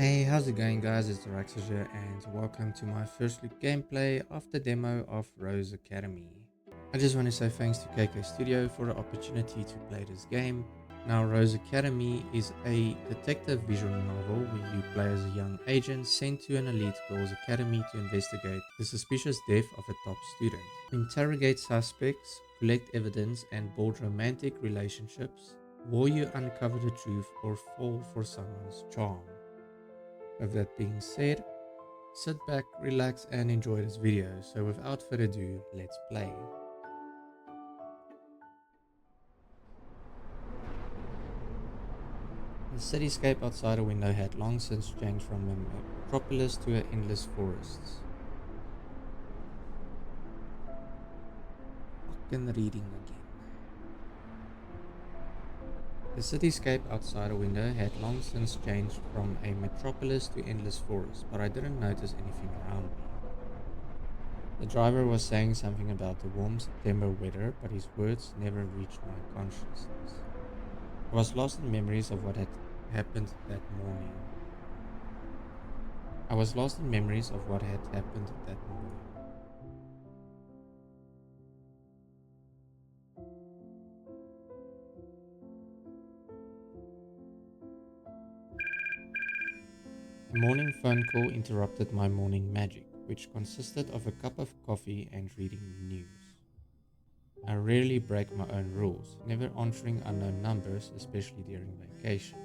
Hey, how's it going guys? It's Tauraxus here and welcome to my first look gameplay of the demo of Rose Academy. I just want to say thanks to KK Studio for the opportunity to play this game. Now, Rose Academy is a detective visual novel where you play as a young agent sent to an elite girls' academy to investigate the suspicious death of a top student. Interrogate suspects, collect evidence, and build romantic relationships. Will you uncover the truth or fall for someone's charm? With that being said, sit back, relax and enjoy this video. So without further ado, let's play. The cityscape outside a window had long since changed from a metropolis to an endless forests. Fucking reading again. The cityscape outside a window had long since changed from a metropolis to endless forests, but I didn't notice anything around me. The driver was saying something about the warm September weather, but his words never reached my consciousness. I was lost in memories of what had happened that morning. I was lost in memories of what had happened that morning. A morning phone call interrupted my morning magic, which consisted of a cup of coffee and reading the news. I rarely break my own rules, never answering unknown numbers, especially during vacation.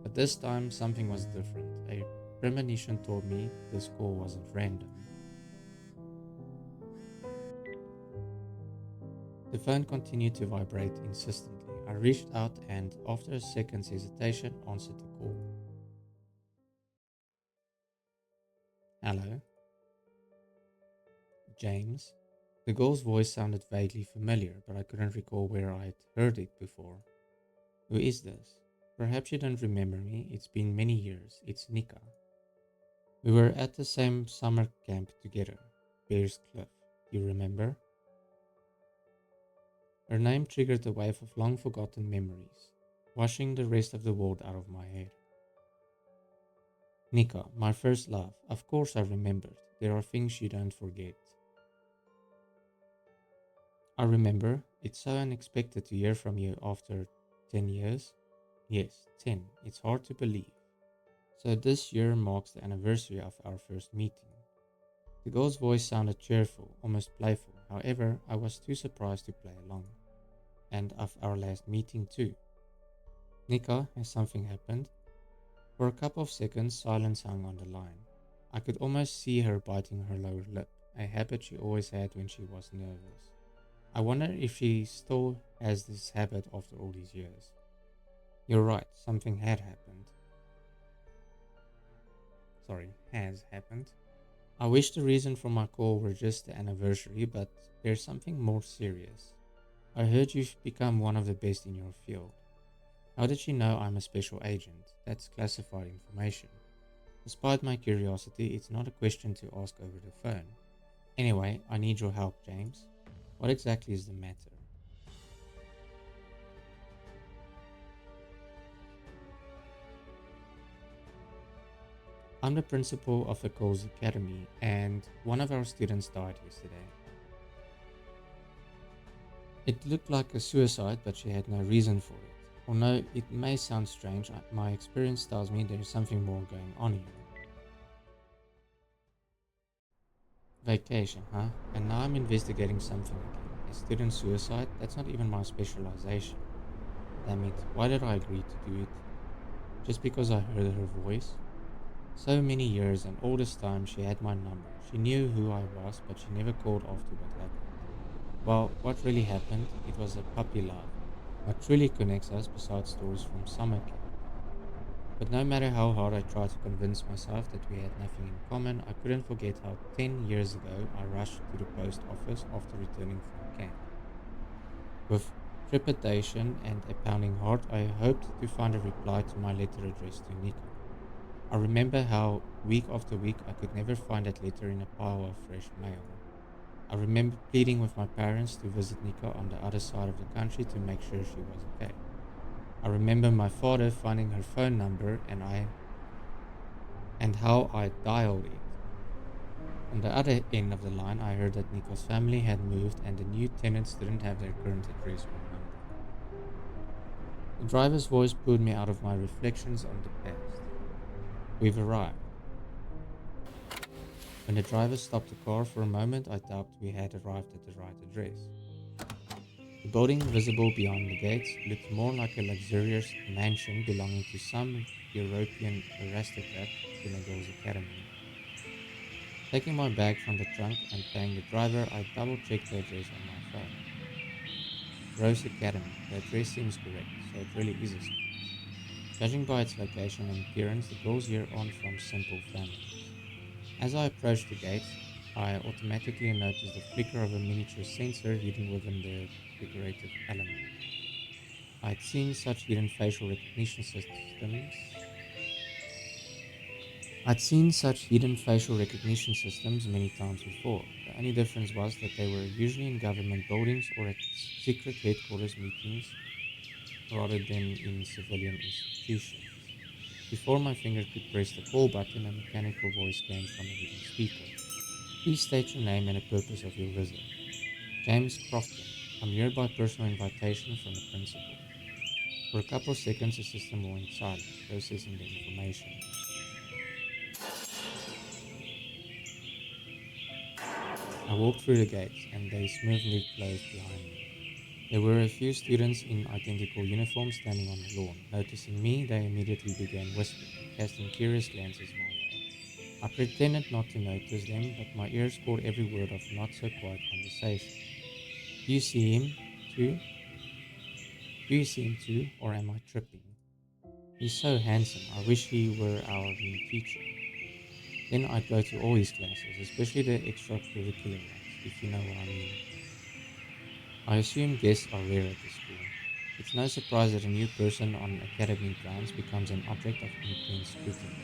But this time something was different. A premonition told me this call wasn't random. The phone continued to vibrate insistently. I reached out and, after a second's hesitation, answered the call. Hello? James? The girl's voice sounded vaguely familiar, but I couldn't recall where I had heard it before. Who is this? Perhaps you don't remember me. It's been many years. It's Nika. We were at the same summer camp together, Bear's Cliff. Do you remember? Her name triggered a wave of long forgotten memories, washing the rest of the world out of my head. Nika, my first love. Of course I remembered. There are things you don't forget. I remember. It's so unexpected to hear from you after 10 years. Yes, 10. It's hard to believe. So this year marks the anniversary of our first meeting. The girl's voice sounded cheerful, almost playful. However, I was too surprised to play along. And of our last meeting too. Nika, has something happened? For a couple of seconds, silence hung on the line. I could almost see her biting her lower lip, a habit she always had when she was nervous. I wonder if she still has this habit after all these years. You're right, something had happened. Has happened. I wish the reason for my call were just the anniversary, but there's something more serious. I heard you've become one of the best in your field. How did she know I'm a special agent? That's classified information. Despite my curiosity, it's not a question to ask over the phone. Anyway, I need your help, James. What exactly is the matter? I'm the principal of the girls' academy, and one of our students died yesterday. It looked like a suicide, but she had no reason for it. Although it may sound strange, my experience tells me there is something more going on here. Vacation, huh? And now I'm investigating something again. A student suicide? That's not even my specialization. Damn it, why did I agree to do it? Just because I heard her voice? So many years, and all this time she had my number. She knew who I was, but she never called after what happened. Well, what really happened? It was a puppy love. What truly connects us besides stories from summer camp. But no matter how hard I tried to convince myself that we had nothing in common, I couldn't forget how 10 years ago I rushed to the post office after returning from camp. With trepidation and a pounding heart, I hoped to find a reply to my letter addressed to Nika. I remember how, week after week, I could never find that letter in a pile of fresh mail. I remember pleading with my parents to visit Nika on the other side of the country to make sure she was okay. I remember my father finding her phone number and I and how I dialed it. On the other end of the line, I heard that Nico's family had moved and the new tenants didn't have their current address or number. The driver's voice pulled me out of my reflections on the past. We've arrived. When the driver stopped the car for a moment, I doubted we had arrived at the right address. The building visible beyond the gates looked more like a luxurious mansion belonging to some European aristocrat than a girls' academy. Taking my bag from the trunk and paying the driver, I double checked the address on my phone. Rose Academy. The address seems correct, so it really is a school. Judging by its location and appearance, the girls here aren't from simple families. As I approached the gates, I automatically noticed the flicker of a miniature sensor hidden within the decorative element. I'd seen such hidden facial recognition systems. I'd seen such hidden facial recognition systems many times before. The only difference was that they were usually in government buildings or at secret headquarters meetings rather than in civilian institutions. Before my finger could press the call button, a mechanical voice came from a hidden speaker. Please state your name and the purpose of your visit. James Crofton. I'm here by personal invitation from the principal. For a couple of seconds, the system went silent, processing the information. I walked through the gates, and they smoothly closed behind me. There were a few students in identical uniforms standing on the lawn. Noticing me, they immediately began whispering, casting curious glances my way. I pretended not to notice them, but my ears caught every word of not so quiet conversation. Do you see him too? Do you see him too, or am I tripping? He's so handsome. I wish he were our new teacher. Then I'd go to all his classes, especially the extracurricular ones, if you know what I mean. I assume guests are rare at the school. It's no surprise that a new person on academy grounds becomes an object of intense scrutiny.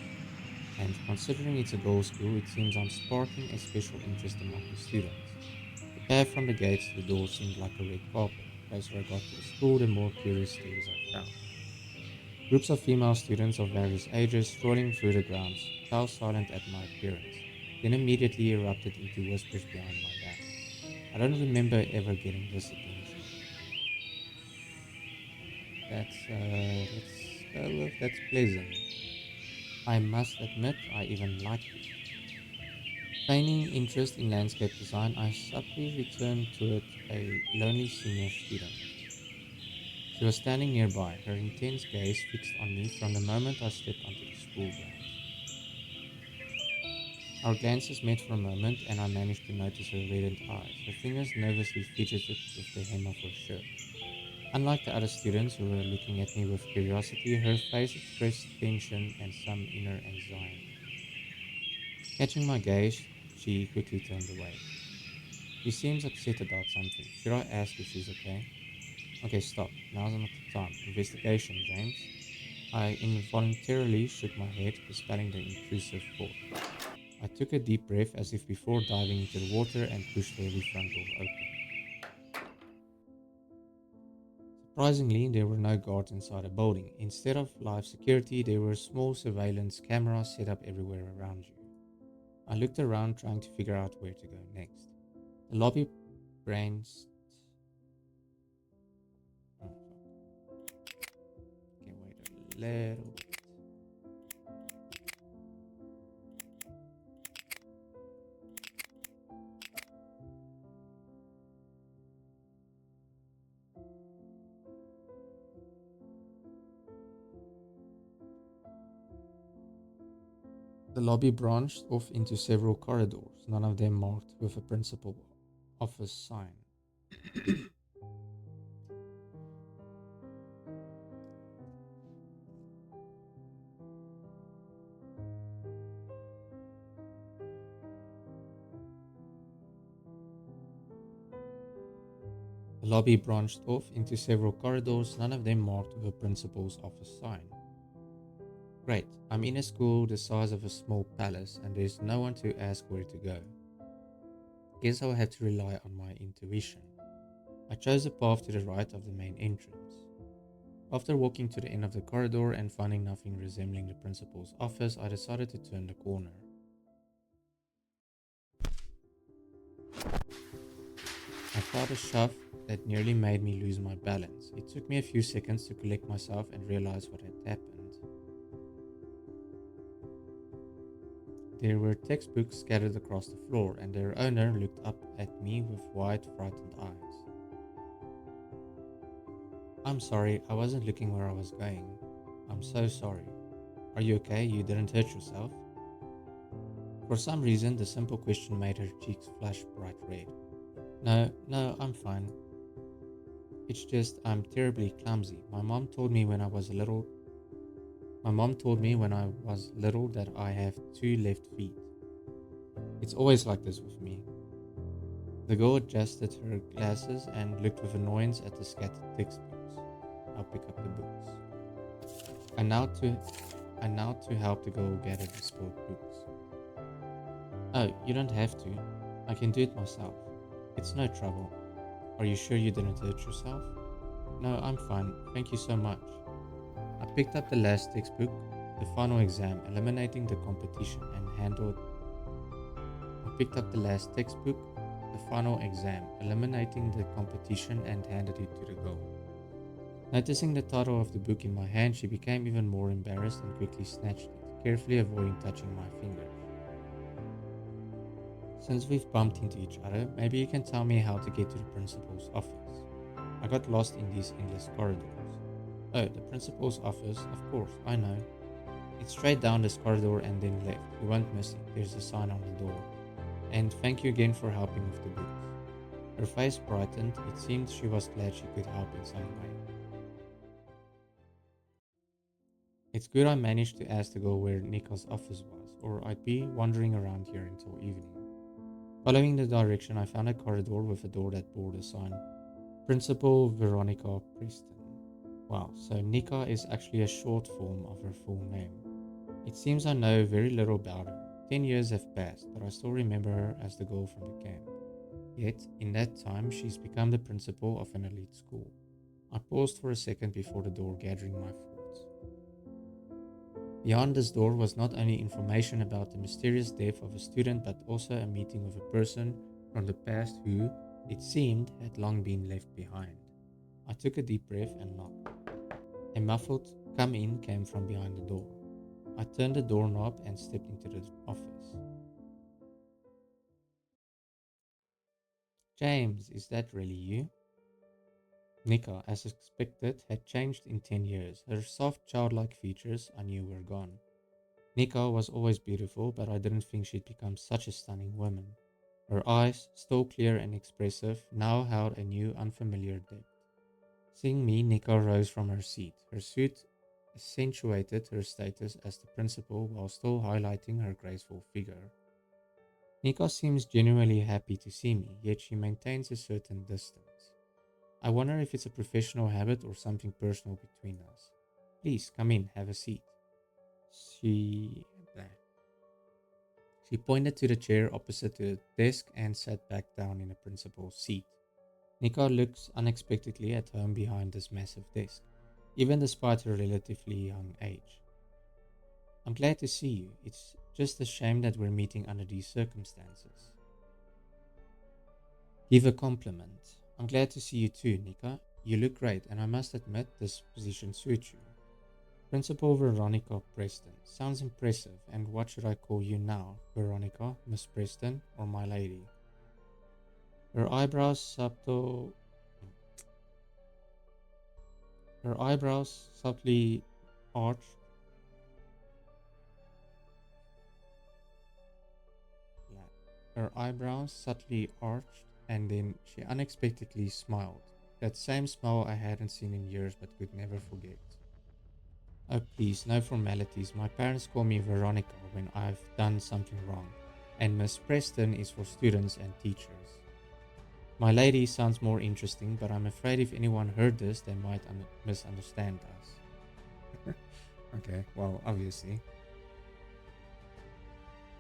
And considering it's a girls' school, it seems I'm sparking a special interest among the students. The path from the gates to the door seemed like a red carpet. The closer I got to the school, the more curious stares I found. Groups of female students of various ages strolling through the grounds fell silent at my appearance, then immediately erupted into whispers behind my back. I don't remember ever getting this attention. Let's go with that's pleasant. I must admit, I even liked it. Feigning interest in landscape design, I subtly returned toward a lonely senior student. She was standing nearby, her intense gaze fixed on me from the moment I stepped onto the school grounds. Our glances met for a moment, and I managed to notice her reddened eyes. Her fingers nervously fidgeted with the hem of her shirt. Unlike the other students who were looking at me with curiosity, her face expressed tension and some inner anxiety. Catching my gaze, she quickly turned away. She seems upset about something. Should I ask if she's okay? Okay, stop. Now's not the time. Investigation, James. I involuntarily shook my head, dispelling the intrusive thought. I took a deep breath as if before diving into the water and pushed the heavy front door open. Surprisingly, there were no guards inside the building. Instead of live security, there were small surveillance cameras set up everywhere around you. I looked around trying to figure out where to go next. The lobby branched. Oh, okay, wait a little bit. The lobby branched off into several corridors, none of them marked with a principal office sign. The lobby branched off into several corridors, none of them marked with a principal's office sign. Great, I'm in a school the size of a small palace and there's no one to ask where to go. Guess I'll have to rely on my intuition. I chose the path to the right of the main entrance. After walking to the end of the corridor and finding nothing resembling the principal's office, I decided to turn the corner. I felt a shove that nearly made me lose my balance. It took me a few seconds to collect myself and realize what had happened. There were textbooks scattered across the floor, and their owner looked up at me with wide, frightened eyes. I'm sorry, I wasn't looking where I was going. I'm so sorry. Are you okay? You didn't hurt yourself? For some reason, the simple question made her cheeks flush bright red. No, I'm fine. It's just I'm terribly clumsy. My mom told me when I was little that I have two left feet. It's always like this with me. The girl adjusted her glasses and looked with annoyance at the scattered textbooks. I'll pick up the books. And now to help the girl gather the spilled books. Oh, you don't have to. I can do it myself. It's no trouble. Are you sure you didn't hurt yourself? No, I'm fine. Thank you so much. I picked up the last textbook, the final exam, eliminating the competition and handled I picked up the last textbook, the final exam, eliminating the competition and handed it to the girl. Noticing the title of the book in my hand, she became even more embarrassed and quickly snatched it, carefully avoiding touching my fingers. Since we've bumped into each other, maybe you can tell me how to get to the principal's office. I got lost in these endless corridors. Oh, the principal's office, of course, I know. It's straight down this corridor and then left. You won't miss it. There's a sign on the door. And thank you again for helping with the books. Her face brightened. It seemed she was glad she could help in some way. It's good I managed to ask the girl where Nika's office was, or I'd be wandering around here until evening. Following the direction, I found a corridor with a door that bore the sign Principal Veronica Preston. Wow, so Nika is actually a short form of her full name. It seems I know very little about her. 10 years have passed, but I still remember her as the girl from the camp. Yet, in that time, she's become the principal of an elite school. I paused for a second before the door, gathering my thoughts. Beyond this door was not only information about the mysterious death of a student, but also a meeting with a person from the past who, it seemed, had long been left behind. I took a deep breath and knocked. A muffled "come in" came from behind the door. I turned the doorknob and stepped into the office. James, is that really you? Nika, as expected, had changed in 10 years. Her soft, childlike features I knew were gone. Nika was always beautiful, but I didn't think she'd become such a stunning woman. Her eyes, still clear and expressive, now held a new, unfamiliar depth. Seeing me, Nika rose from her seat. Her suit accentuated her status as the principal while still highlighting her graceful figure. Nika seems genuinely happy to see me, yet she maintains a certain distance. I wonder if it's a professional habit or something personal between us. Please come in, have a seat. She She pointed to the chair opposite to the desk and sat back down in the principal's seat. Nika looks unexpectedly at home behind this massive desk, even despite her relatively young age. I'm glad to see you. It's just a shame that we're meeting under these circumstances. Give a compliment. I'm glad to see you too, Nika. You look great, and I must admit this position suits you. Principal Veronica Preston. Sounds impressive, and what should I call you now? Veronica, Miss Preston, or my lady? Her eyebrows subtle her eyebrows subtly arched. Her eyebrows subtly arched, and then she unexpectedly smiled. That same smile I hadn't seen in years but could never forget. Oh, please, no formalities. My parents call me Veronica when I've done something wrong, and Miss Preston is for students and teachers. My lady sounds more interesting, but I'm afraid if anyone heard this, they might misunderstand us. Okay, well, obviously.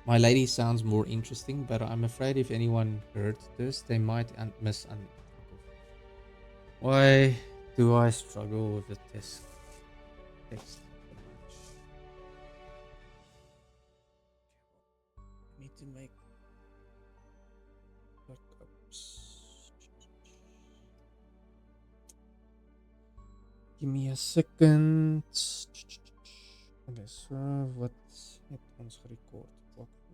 My lady sounds more interesting, but I'm afraid if anyone heard this, they might misunderstand. Why Do I struggle with the text too much? I need to make backups. Give me a second. Okay, so wat het ons gerecord? Wakfu.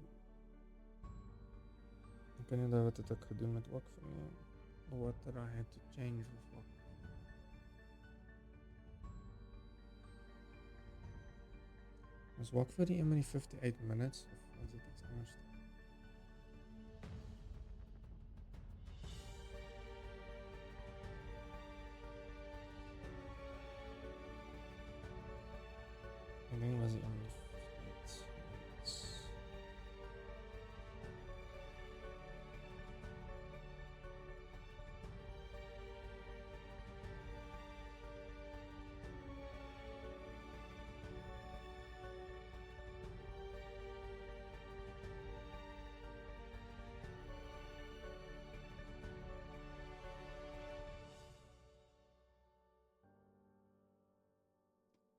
Ik weet niet wat het ook gedoen met Wakfu. Or what did I had to change with Wakfu? Was Wakfu die only 58 minutes? Of was it iets anders? I think it was the only 58 minutes.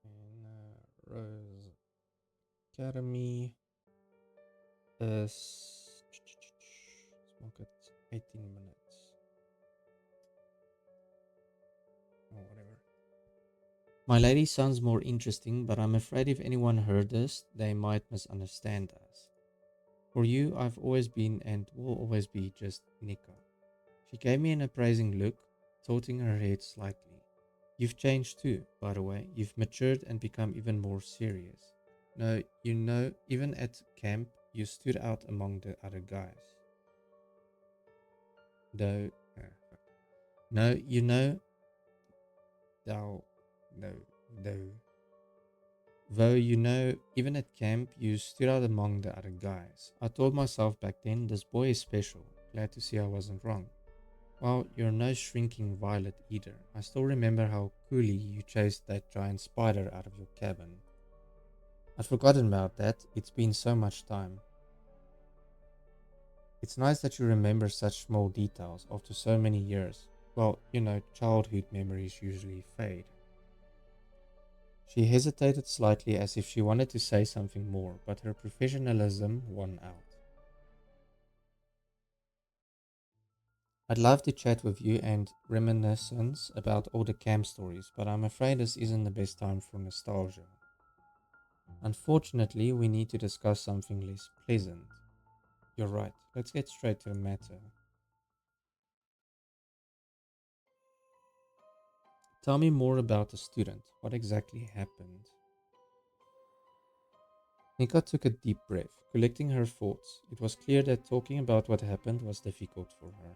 And Rose Academy is, let's make it 18 minutes. Or whatever. My lady sounds more interesting, but I'm afraid if anyone heard this, they might misunderstand us. For you, I've always been and will always be just Nika. She gave me an appraising look, tilting her head slightly. You've changed too, by the way. You've matured and become even more serious. No, you know, even at camp, you stood out among the other guys. Though, no, you know, thou, no, though. Though, you know, even at camp, you stood out among the other guys. I told myself back then, this boy is special. Glad to see I wasn't wrong. Well, you're no shrinking violet either. I still remember how coolly you chased that giant spider out of your cabin. I'd forgotten about that. It's been so much time. It's nice that you remember such small details after so many years. Well, you know, childhood memories usually fade. She hesitated slightly as if she wanted to say something more, but her professionalism won out. I'd love to chat with you and reminiscence about all the camp stories, but I'm afraid this isn't the best time for nostalgia. Unfortunately, we need to discuss something less pleasant. You're right, let's get straight to the matter. Tell me more about the student. What exactly happened? Nika took a deep breath, collecting her thoughts. It was clear that talking about what happened was difficult for her.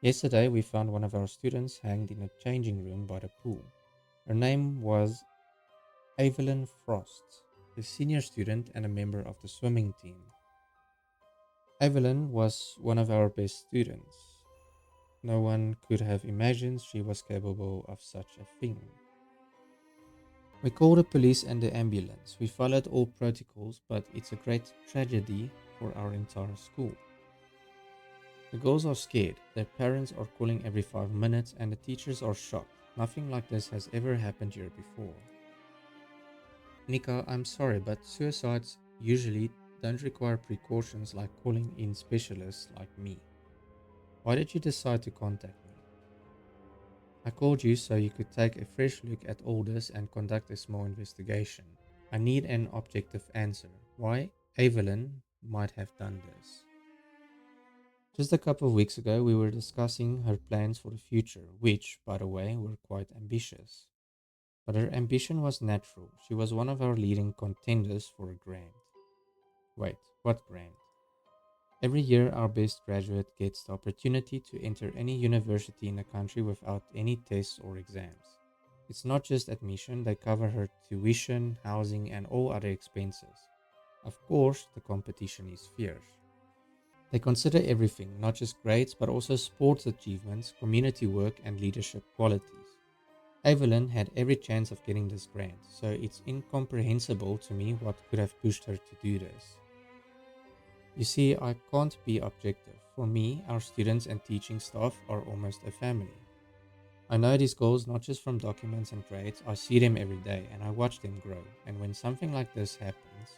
Yesterday, we found one of our students hanged in a changing room by the pool. Her name was Evelyn Frost, a senior student and a member of the swimming team. Evelyn was one of our best students. No one could have imagined she was capable of such a thing. We called the police and the ambulance. We followed all protocols, but it's a great tragedy for our entire school. The girls are scared, their parents are calling every 5 minutes, and the teachers are shocked. Nothing like this has ever happened here before. Nika, I'm sorry, but suicides usually don't require precautions like calling in specialists like me. Why did you decide to contact me? I called you so you could take a fresh look at all this and conduct a small investigation. I need an objective answer. Why Evelyn might have done this. Just a couple of weeks ago, we were discussing her plans for the future, which, by the way, were quite ambitious. But her ambition was natural. She was one of our leading contenders for a grant. Wait, what grant? Every year, our best graduate gets the opportunity to enter any university in the country without any tests or exams. It's not just admission, they cover her tuition, housing, and all other expenses. Of course, the competition is fierce. They consider everything, not just grades, but also sports achievements, community work, and leadership qualities. Evelyn had every chance of getting this grant, so it's incomprehensible to me what could have pushed her to do this. You see, I can't be objective. For me, our students and teaching staff are almost a family. I know these goals not just from documents and grades, I see them every day and I watch them grow. And when something like this happens,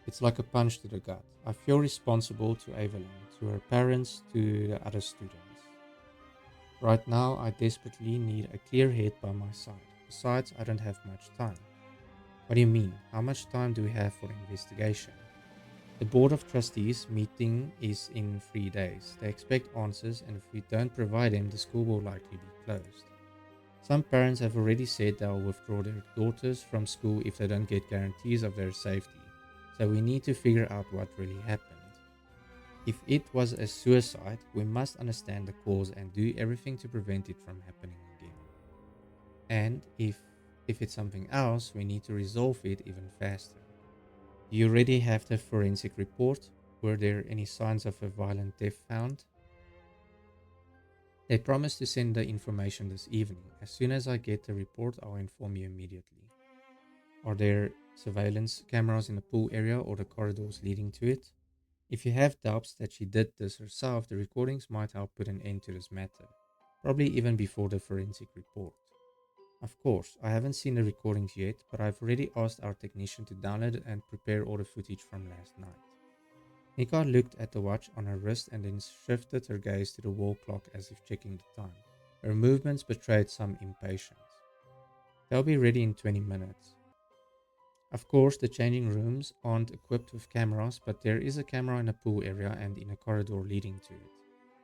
it's like a punch to the gut. I feel responsible to Evelyn, to her parents, to the other students. Right now, I desperately need a clear head by my side. Besides, I don't have much time. What do you mean? How much time do we have for investigation? The Board of Trustees meeting is in 3 days. They expect answers, and if we don't provide them, the school will likely be closed. Some parents have already said they'll withdraw their daughters from school if they don't get guarantees of their safety. So we need to figure out what really happened. If it was a suicide, we must understand the cause and do everything to prevent it from happening again. And if it's something else, we need to resolve it even faster. Do you already have the forensic report? Were there any signs of a violent death found? They promised to send the information this evening. As soon as I get the report, I'll inform you immediately. Are there surveillance cameras in the pool area or the corridors leading to it? If you have doubts that she did this herself, the recordings might help put an end to this matter, probably even before the forensic report. Of course, I haven't seen the recordings yet, but I've already asked our technician to download it and prepare all the footage from last night. Nika looked at the watch on her wrist and then shifted her gaze to the wall clock as if checking the time. Her movements betrayed some impatience. They'll be ready in 20 minutes. Of course, the changing rooms aren't equipped with cameras, but there is a camera in the pool area and in a corridor leading to it.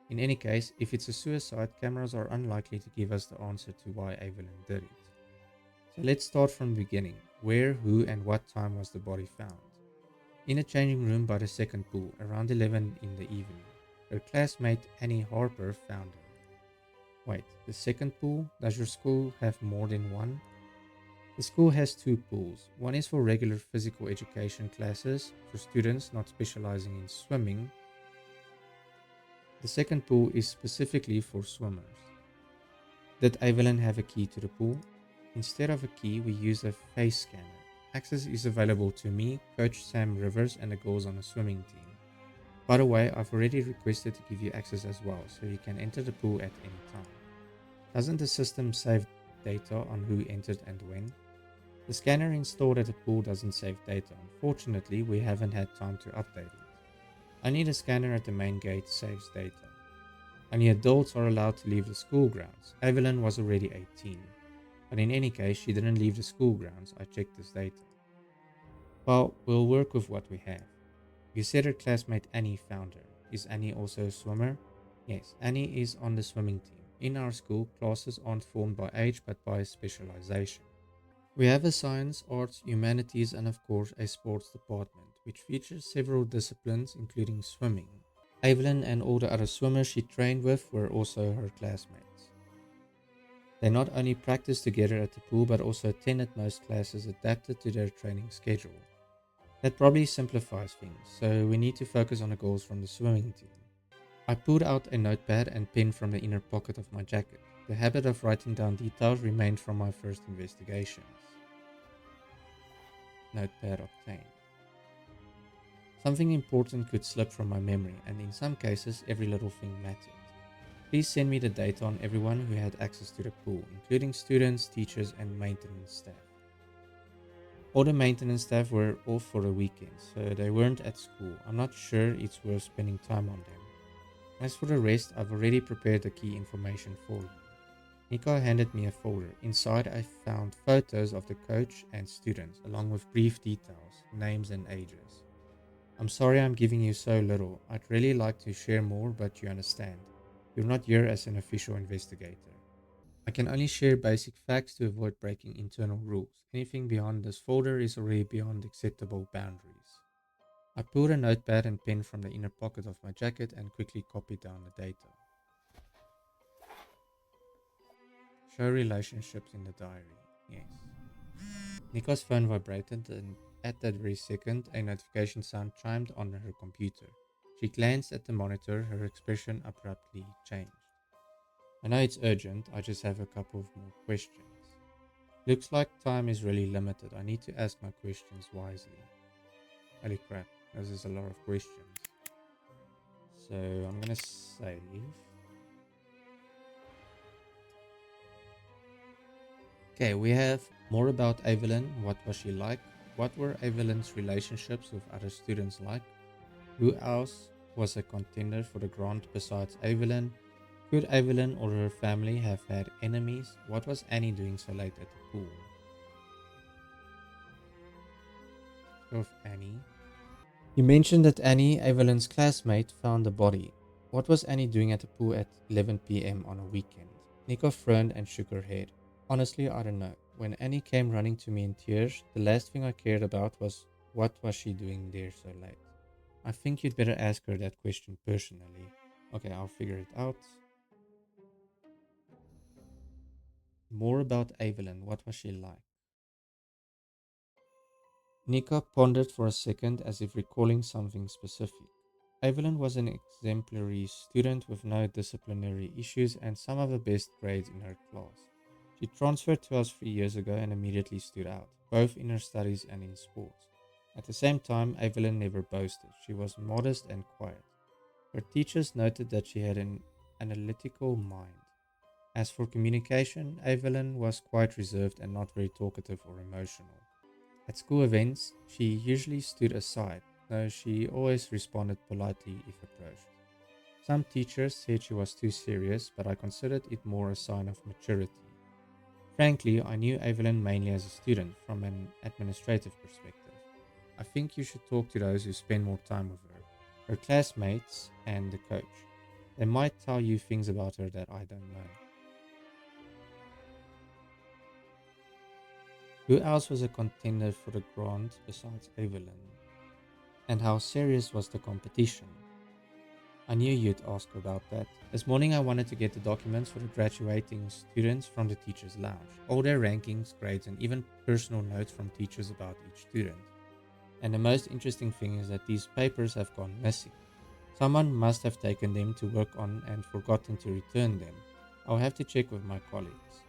In any case, if it's a suicide, cameras are unlikely to give us the answer to why Evelyn did it. So let's start from the beginning. Where, who, and what time was the body found? In a changing room by the second pool, around 11 in the evening. Her classmate Annie Harper found her. Wait, the second pool? Does your school have more than one? The school has two pools. One is for regular physical education classes for students not specializing in swimming. The second pool is specifically for swimmers. Did Evelyn have a key to the pool? Instead of a key, we use a face scanner. Access is available to me, Coach Sam Rivers, and the girls on the swimming team. By the way, I've already requested to give you access as well, so you can enter the pool at any time. Doesn't the system save data on who entered and when? The scanner installed at the pool doesn't save data. Unfortunately, we haven't had time to update it. Only the scanner at the main gate saves data. Only adults are allowed to leave the school grounds. Evelyn was already 18. But in any case, she didn't leave the school grounds. I checked this data. Well, we'll work with what we have. You said her classmate Annie found her. Is Annie also a swimmer? Yes, Annie is on the swimming team. In our school, classes aren't formed by age but by specialization. We have a science, arts, humanities, and of course a sports department, which features several disciplines including swimming. Evelyn and all the other swimmers she trained with were also her classmates. They not only practiced together at the pool but also attended most classes adapted to their training schedule. That probably simplifies things, so we need to focus on the goals from the swimming team. I pulled out a notepad and pen from the inner pocket of my jacket. The habit of writing down details remained from my first investigations. Notepad obtained. Something important could slip from my memory, and in some cases, every little thing mattered. Please send me the data on everyone who had access to the pool, including students, teachers, and maintenance staff. All the maintenance staff were off for the weekend, so they weren't at school. I'm not sure it's worth spending time on them. As for the rest, I've already prepared the key information for you. Nika handed me a folder. Inside, I found photos of the coach and students, along with brief details, names, and ages. I'm sorry I'm giving you so little. I'd really like to share more, but you understand. You're not here as an official investigator. I can only share basic facts to avoid breaking internal rules. Anything beyond this folder is already beyond acceptable boundaries. I pulled a notepad and pen from the inner pocket of my jacket and quickly copied down the data. Show relationships in the diary. Yes. Nika's phone vibrated, and at that very second, a notification sound chimed on her computer. She glanced at the monitor, her expression abruptly changed. I know it's urgent, I just have a couple of more questions. Looks like time is really limited. I need to ask my questions wisely. Holy crap, this is a lot of questions. So I'm gonna save. Okay, we have more about Evelyn. What was she like? What were Evelyn's relationships with other students like? Who else was a contender for the grant besides Evelyn? Could Evelyn or her family have had enemies? What was Annie doing so late at the pool? Of Annie. You mentioned that Annie, Evelyn's classmate, found the body. What was Annie doing at the pool at 11 p.m. on a weekend? Nico frowned and shook her head. Honestly, I don't know. When Annie came running to me in tears, the last thing I cared about was what was she doing there so late. I think you'd better ask her that question personally. Okay, I'll figure it out. More about Evelyn. What was she like? Nika pondered for a second as if recalling something specific. Evelyn was an exemplary student with no disciplinary issues and some of the best grades in her class. She transferred to us 3 years ago and immediately stood out, both in her studies and in sports. At the same time, Evelyn never boasted. She was modest and quiet. Her teachers noted that she had an analytical mind. As for communication, Evelyn was quite reserved and not very talkative or emotional. At school events, she usually stood aside, though she always responded politely if approached. Some teachers said she was too serious, but I considered it more a sign of maturity. Frankly, I knew Evelyn mainly as a student from an administrative perspective. I think you should talk to those who spend more time with her, her classmates, and the coach. They might tell you things about her that I don't know. Who else was a contender for the grant besides Evelyn? And how serious was the competition? I knew you'd ask about that. This morning I wanted to get the documents for the graduating students from the teachers' lounge, all their rankings, grades, and even personal notes from teachers about each student. And the most interesting thing is that these papers have gone missing. Someone must have taken them to work on and forgotten to return them. I'll have to check with my colleagues.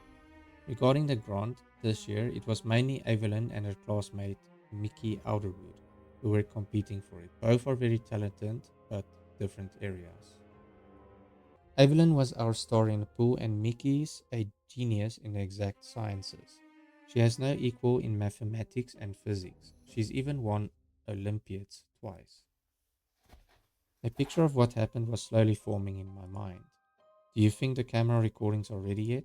Regarding the grant, this year it was mainly Evelyn and her classmate Mickey Outerwood who were competing for it. Both are very talented, but different areas. Evelyn was our star in the pool, and Mickey's a genius in the exact sciences. She has no equal in mathematics and physics. She's even won Olympiads twice. A picture of what happened was slowly forming in my mind. Do you think the camera recordings are ready yet?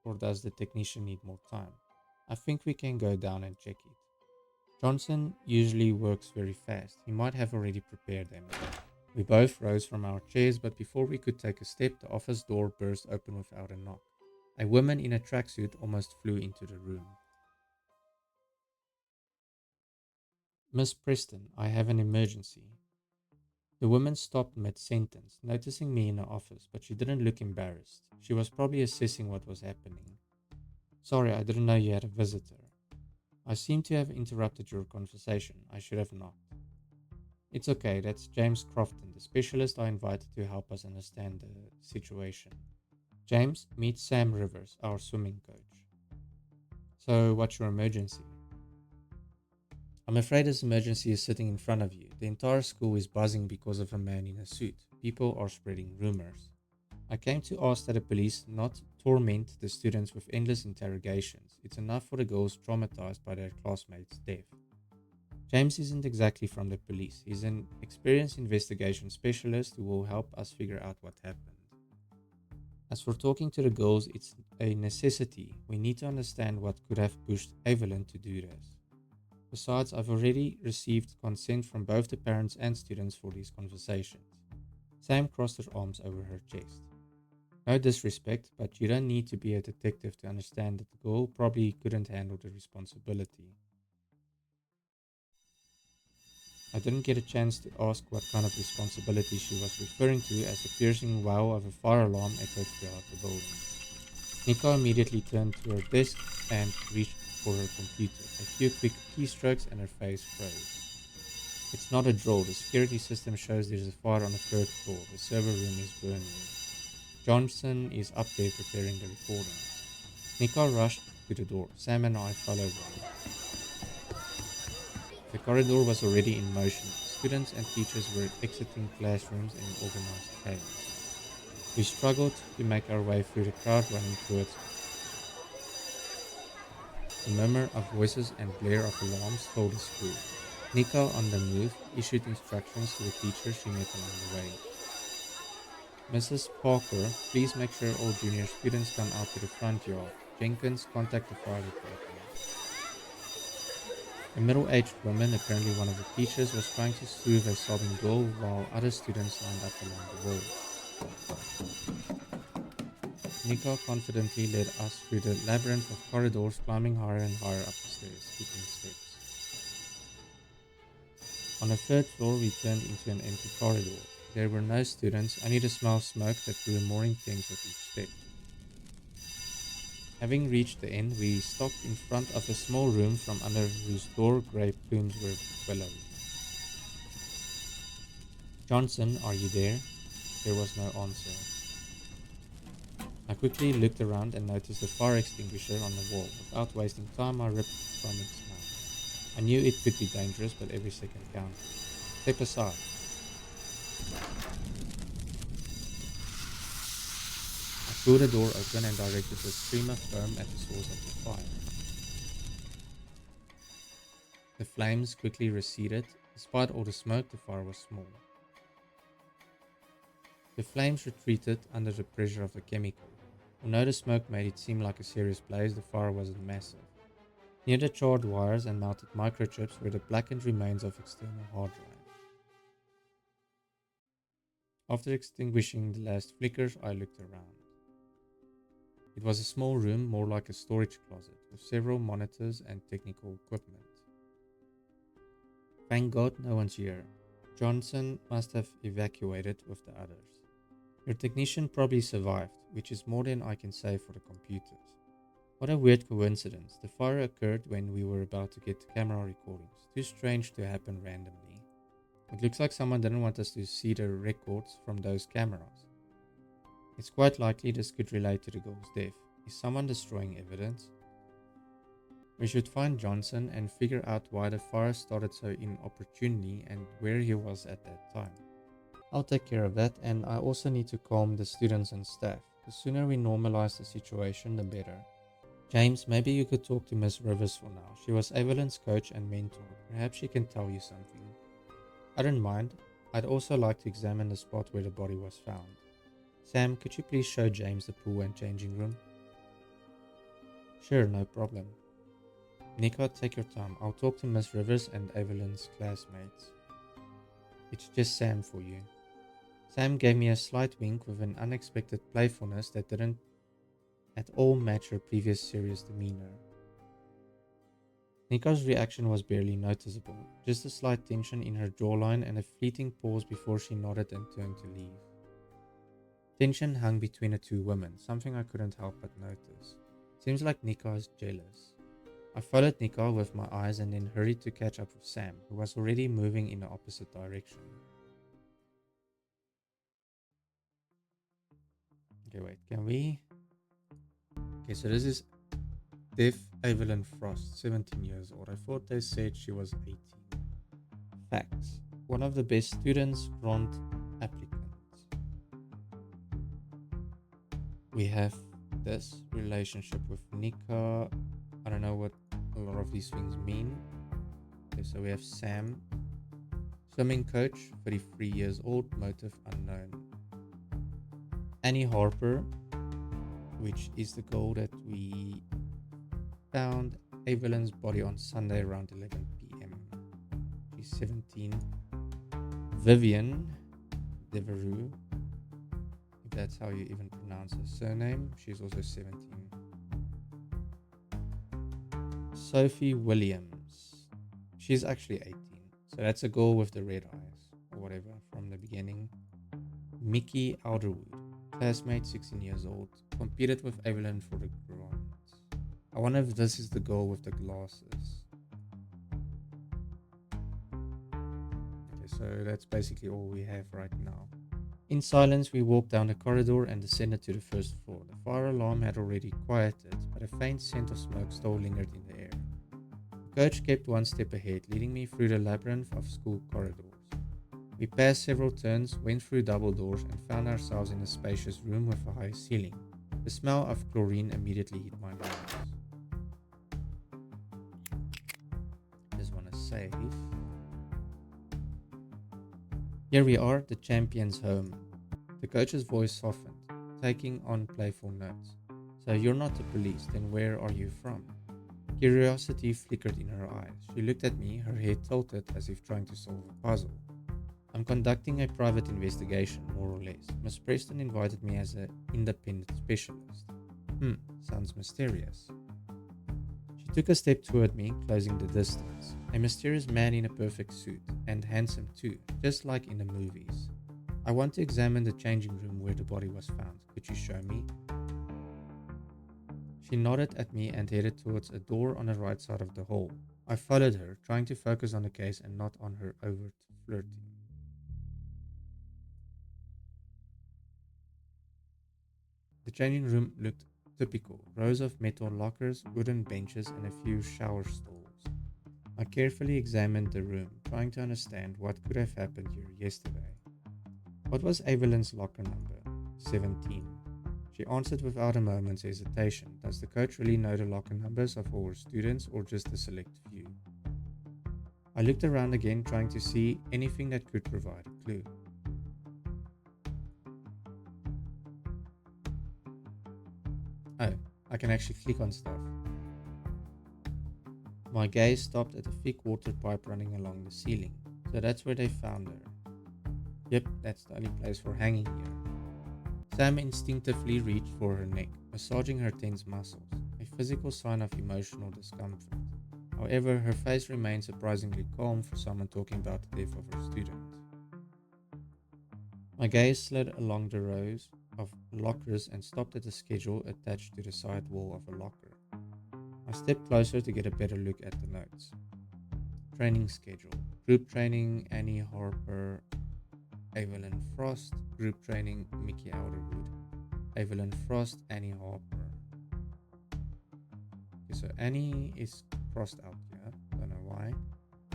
Or does the technician need more time? I think we can go down and check it. Johnson usually works very fast. He might have already prepared them. We both rose from our chairs, but before we could take a step, the office door burst open without a knock. A woman in a tracksuit almost flew into the room. Miss Preston, I have an emergency. The woman stopped mid-sentence, noticing me in the office, but she didn't look embarrassed. She was probably assessing what was happening. Sorry, I didn't know you had a visitor. I seem to have interrupted your conversation. I should have not. It's okay, that's James Crofton, the specialist I invited to help us understand the situation. James, meet Sam Rivers, our swimming coach. So, what's your emergency? I'm afraid this emergency is sitting in front of you. The entire school is buzzing because of a man in a suit. People are spreading rumors. I came to ask that the police not torment the students with endless interrogations. It's enough for the girls traumatized by their classmates' death. James isn't exactly from the police. He's an experienced investigation specialist who will help us figure out what happened. As for talking to the girls, it's a necessity. We need to understand what could have pushed Evelyn to do this. Besides, I've already received consent from both the parents and students for these conversations. Sam crossed her arms over her chest. No disrespect, but you don't need to be a detective to understand that the girl probably couldn't handle the responsibility. I didn't get a chance to ask what kind of responsibility she was referring to as the piercing wow of a fire alarm echoed throughout the building. Nika immediately turned to her desk and reached for her computer. A few quick keystrokes and her face froze. It's not a draw. The security system shows there's a fire on the third floor. The server room is burning. Johnson is up there preparing the recordings. Nika rushed to the door. Sam and I followed her. The corridor was already in motion. Students and teachers were exiting classrooms in organized chaos. We struggled to make our way through the crowd running towards us. The murmur of voices and blare of alarms filled the school. Nika, on the move, issued instructions to the teacher she met along the way. Mrs. Parker, please make sure all junior students come out to the front yard. Jenkins, contact the fire department. A middle-aged woman, apparently one of the teachers, was trying to soothe a sobbing girl while other students lined up along the wall. Nika confidently led us through the labyrinth of corridors, climbing higher and higher up the stairs, keeping steps. On the third floor, we turned into an empty corridor. There were no students, only the smell of smoke that grew more intense with each step. Having reached the end, we stopped in front of a small room from under whose door grey plumes were billowing. Johnson, are you there? There was no answer. I quickly looked around and noticed a fire extinguisher on the wall. Without wasting time, I ripped from its mouth. I knew it could be dangerous, but every second counted. Step aside. I pulled the door open and directed a stream of foam at the source of the fire. The flames quickly receded. Despite all the smoke, the fire was small. The flames retreated under the pressure of the chemical. Although the smoke made it seem like a serious blaze, the fire wasn't massive. Near the charred wires and melted microchips were the blackened remains of external hard drive. After extinguishing the last flickers, I looked around. It was a small room, more like a storage closet, with several monitors and technical equipment. Thank God no one's here. Johnson must have evacuated with the others. Your technician probably survived, which is more than I can say for the computers. What a weird coincidence. The fire occurred when we were about to get camera recordings. Too strange to happen randomly. It looks like someone didn't want us to see the records from those cameras. It's quite likely this could relate to the girl's death. Is someone destroying evidence? We should find Johnson and figure out why the fire started so inopportunely and where he was at that time. I'll take care of that, and I also need to calm the students and staff. The sooner we normalize the situation, the better. James, maybe you could talk to Miss Rivers for now. She was Evelyn's coach and mentor. Perhaps she can tell you something. I don't mind. I'd also like to examine the spot where the body was found. Sam, could you please show James the pool and changing room? Sure, no problem. Nika, take your time. I'll talk to Miss Rivers and Evelyn's classmates. It's just Sam for you. Sam gave me a slight wink with an unexpected playfulness that didn't at all match her previous serious demeanor. Nika's reaction was barely noticeable, just a slight tension in her jawline and a fleeting pause before she nodded and turned to leave. Tension hung between the two women, something I couldn't help but notice. Seems like Nika is jealous. I followed Nika with my eyes and then hurried to catch up with Sam, who was already moving in the opposite direction. Okay, wait, can we? Okay, so this is Deaf Evelyn Frost, 17 years old. I thought they said she was 18. Facts. One of the best students, grant applicants. We have this relationship with Nika. I don't know what a lot of these things mean. Okay, so we have Sam, swimming coach, 33 years old, motive unknown. Annie Harper, which is the girl that we found Evelyn's body on Sunday around 11 p.m. She's 17. Vivian Devereux, if that's how you even pronounce her surname, she's also 17. Sophie Williams, she's actually 18. So that's a girl with the red eyes, or whatever, from the beginning. Mickey Alderwood, classmate, 16 years old, competed with Evelyn for the grant. I wonder if this is the girl with the glasses. Okay, so that's basically all we have right now. In silence, we walked down the corridor and descended to the first floor. The fire alarm had already quieted, but a faint scent of smoke still lingered in the air. The coach kept one step ahead, leading me through the labyrinth of school corridors. We passed several turns, went through double doors, and found ourselves in a spacious room with a high ceiling. The smell of chlorine immediately hit my nose. safe. Here we are, the champion's home. The coach's voice softened, taking on playful notes. So you're not the police, then where are you from? Curiosity flickered in her eyes. She looked at me, her head tilted as if trying to solve a puzzle. I'm conducting a private investigation, more or less. Miss Preston invited me as an independent specialist. Sounds mysterious. She took a step toward me, closing the distance. A mysterious man in a perfect suit, and handsome too, just like in the movies. I want to examine the changing room where the body was found. Could you show me? She nodded at me and headed towards a door on the right side of the hall. I followed her, trying to focus on the case and not on her overt flirting. The changing room looked typical. Rows of metal lockers, wooden benches, and a few shower stalls. I carefully examined the room, trying to understand what could have happened here yesterday. What was Evelyn's locker number? 17. She answered without a moment's hesitation. Does the coach really know the locker numbers of all her students or just a select few? I looked around again, trying to see anything that could provide a clue. Oh, I can actually click on stuff. My gaze stopped at a thick water pipe running along the ceiling. So that's where they found her. Yep, that's the only place for hanging here. Sam instinctively reached for her neck, massaging her tense muscles, a physical sign of emotional discomfort. However, her face remained surprisingly calm for someone talking about the death of her student. My gaze slid along the rows of lockers and stopped at a schedule attached to the side wall of a locker. I stepped closer to get a better look at the notes. Training schedule. Group training, Annie Harper, Evelyn Frost. Group training, Mickey Outerwood. Evelyn Frost, Annie Harper. Okay, so Annie is crossed out here. Don't know why.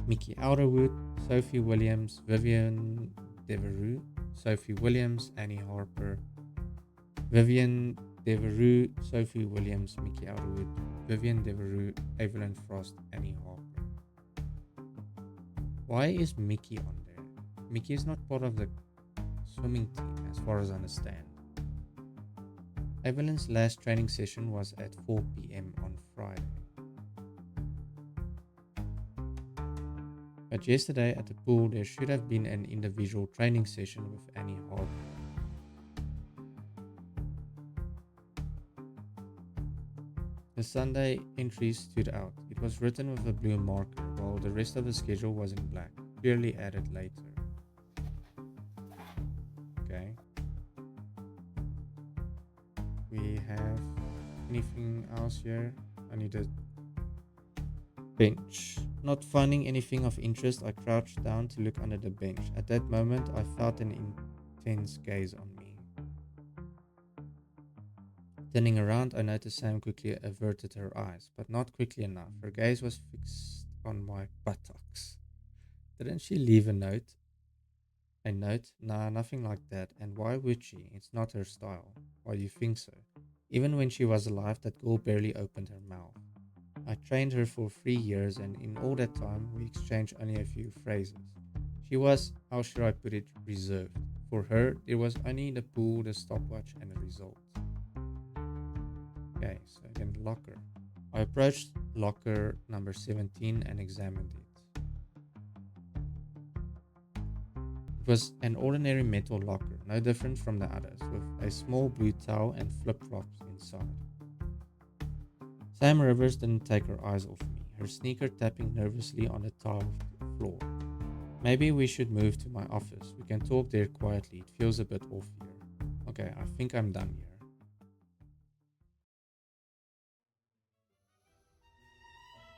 Mickey Outerwood, Sophie Williams, Vivian Devereux, Sophie Williams, Annie Harper, Vivian Devereux, Sophie Williams, Mickey Outerwood, Vivian Devereux, Evelyn Frost, Annie Harper. Why is Mickey on there? Mickey is not part of the swimming team as far as I understand. Evelyn's last training session was at 4 p.m. on Friday. But yesterday at the pool there should have been an individual training session with Annie Harper. The Sunday entry stood out. It was written with a blue marker, while the rest of the schedule was in black, clearly added later. Okay. We have anything else here? I need a bench. Not finding anything of interest, I crouched down to look under the bench. At that moment, I felt an intense gaze on me. Turning around, I noticed Sam quickly averted her eyes, but not quickly enough. Her gaze was fixed on my buttocks. Didn't she leave a note? A note? Nah, nothing like that. And why would she? It's not her style. Why do you think so? Even when she was alive, that girl barely opened her mouth. I trained her for 3 years, and in all that time, we exchanged only a few phrases. She was, how should I put it, reserved. For her, there was only the pool, the stopwatch, and the result. Okay, so again, locker. I approached locker number 17 and examined it. It was an ordinary metal locker, no different from the others, with a small blue towel and flip-flops inside. Sam Rivers didn't take her eyes off me, her sneaker tapping nervously on the tiled floor. Maybe we should move to my office. We can talk there quietly. It feels a bit off here. Okay, I think I'm done here.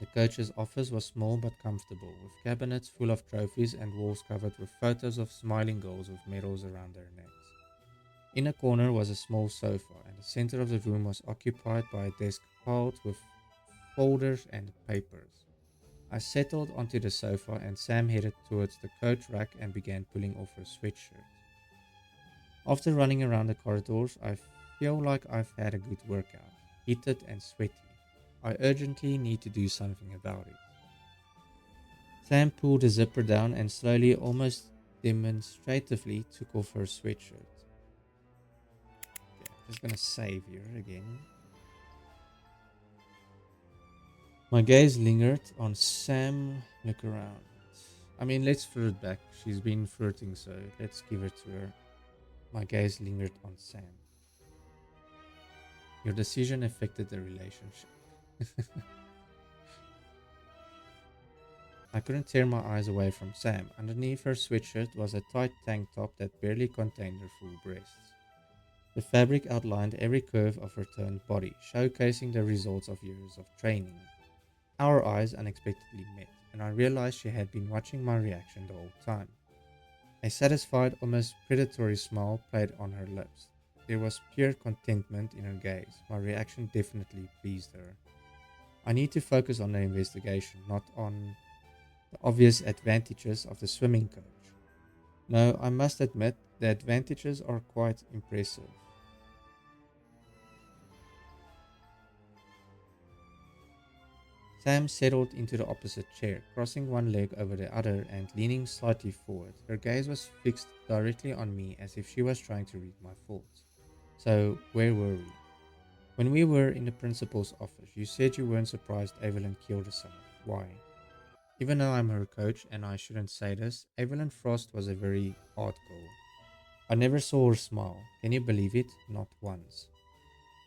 The coach's office was small but comfortable, with cabinets full of trophies and walls covered with photos of smiling girls with medals around their necks. In a corner was a small sofa, and the center of the room was occupied by a desk piled with folders and papers. I settled onto the sofa and Sam headed towards the coat rack and began pulling off her sweatshirt. After running around the corridors, I feel like I've had a good workout, heated and sweaty. I urgently need to do something about it. Sam pulled the zipper down and slowly, almost demonstratively, took off her sweatshirt. Okay, I'm just gonna save here again. My gaze lingered on Sam. Look around. I mean, let's flirt back. She's been flirting, so let's give it to her. My gaze lingered on Sam. Your decision affected the relationship. I couldn't tear my eyes away from Sam. Underneath her sweatshirt was a tight tank top that barely contained her full breasts. The fabric outlined every curve of her toned body, showcasing the results of years of training. Our eyes unexpectedly met, and I realized she had been watching my reaction the whole time. A satisfied, almost predatory smile played on her lips. There was pure contentment in her gaze. My reaction definitely pleased her. I need to focus on the investigation, not on the obvious advantages of the swimming coach. No, I must admit, the advantages are quite impressive. Sam settled into the opposite chair, crossing one leg over the other and leaning slightly forward. Her gaze was fixed directly on me as if she was trying to read my thoughts. So, where were we? When we were in the principal's office, you said you weren't surprised Evelyn killed herself. Why? Even though I'm her coach and I shouldn't say this, Evelyn Frost was a very odd girl. I never saw her smile. Can you believe it? Not once.